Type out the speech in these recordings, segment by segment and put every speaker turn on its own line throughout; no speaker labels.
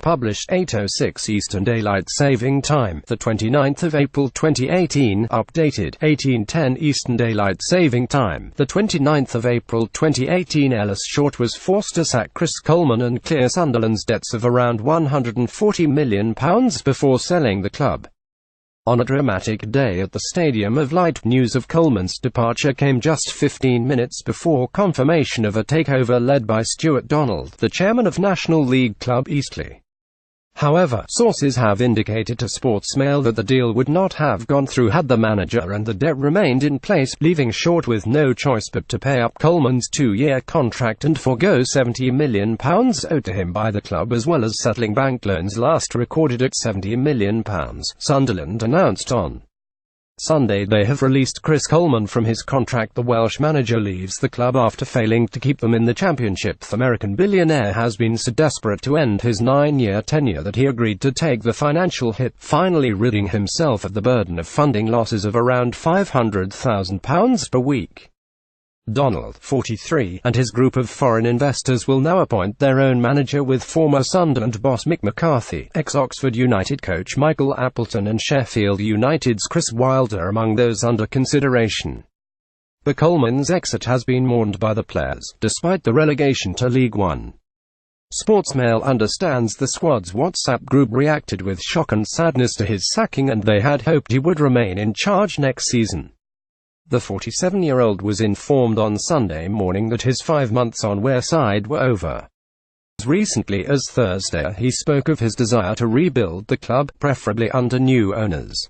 published 8:06 Eastern Daylight Saving Time, the 29th of April 2018, updated 18:10 Eastern Daylight Saving Time, the 29th of April 2018. Ellis Short was forced to sack Chris Coleman and clear Sunderland's debts of around £140 million before selling the club. On a dramatic day at the Stadium of Light, news of Coleman's departure came just 15 minutes before confirmation of a takeover led by Stuart Donald, the chairman of National League club Eastleigh. However, sources have indicated to Sportsmail that the deal would not have gone through had the manager and the debt remained in place, leaving Short with no choice but to pay up Coleman's 2-year contract and forgo £70 million owed to him by the club, as well as settling bank loans last recorded at £70 million. Sunderland announced on Sunday they have released Chris Coleman from his contract. The Welsh manager leaves the club after failing to keep them in the Championship. The American billionaire has been so desperate to end his 9-year tenure that he agreed to take the financial hit, finally ridding himself of the burden of funding losses of around £500,000 per week. Donald, 43, and his group of foreign investors will now appoint their own manager, with former Sunderland boss Mick McCarthy, ex-Oxford United coach Michael Appleton and Sheffield United's Chris Wilder among those under consideration. The Coleman's exit has been mourned by the players, despite the relegation to League One. Sportsmail understands the squad's WhatsApp group reacted with shock and sadness to his sacking, and they had hoped he would remain in charge next season. The 47-year-old was informed on Sunday morning that his 5 months on Wearside were over. As recently as Thursday, he spoke of his desire to rebuild the club, preferably under new owners.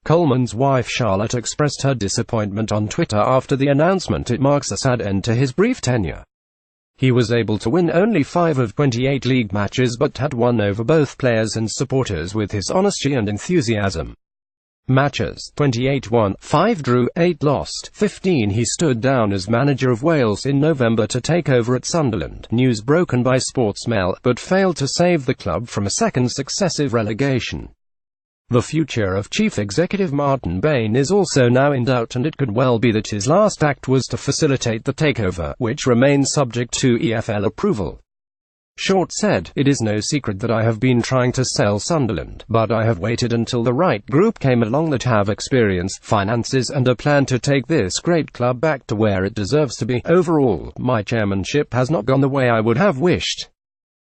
Coleman's wife Charlotte expressed her disappointment on Twitter after the announcement. It marks a sad end to his brief tenure. He was able to win only 5 of 28 league matches, but had won over both players and supporters with his honesty and enthusiasm. Matches: 28 won, 5 drew, 8 lost, 15 he stood down as manager of Wales in November to take over at Sunderland, news broken by Sportsmail, but failed to save the club from a second successive relegation. The future of Chief Executive Martin Bain is also now in doubt, and it could well be that his last act was to facilitate the takeover, which remains subject to EFL approval. Short said, "It is no secret that I have been trying to sell Sunderland, but I have waited until the right group came along that have experience, finances and a plan to take this great club back to where it deserves to be. Overall, my chairmanship has not gone the way I would have wished.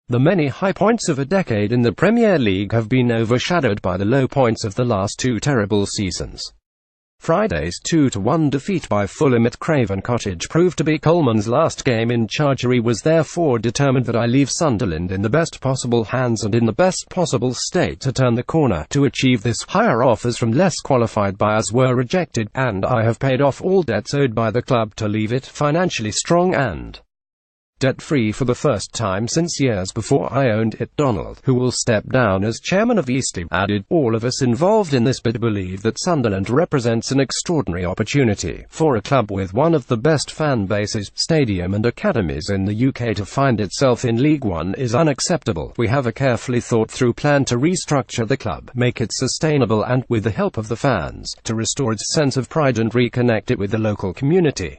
The many high points of a decade in the Premier League have been overshadowed by the low points of the last 2 terrible seasons." Friday's 2-1 defeat by Fulham at Craven Cottage proved to be Coleman's last game in charge. He was therefore determined that I leave Sunderland in the best possible hands and in the best possible state to turn the corner. To achieve this, higher offers from less qualified buyers were rejected, and I have paid off all debts owed by the club to leave it financially strong and debt-free for the first time since years before I owned it. Donald, who will step down as chairman of Eastleigh, added, "All of us involved in this bid believe that Sunderland represents an extraordinary opportunity for a club with one of the best fan bases, stadium and academies in the UK to find itself in League One is unacceptable. We have a carefully thought-through plan to restructure the club, make it sustainable and, with the help of the fans, to restore its sense of pride and reconnect it with the local community."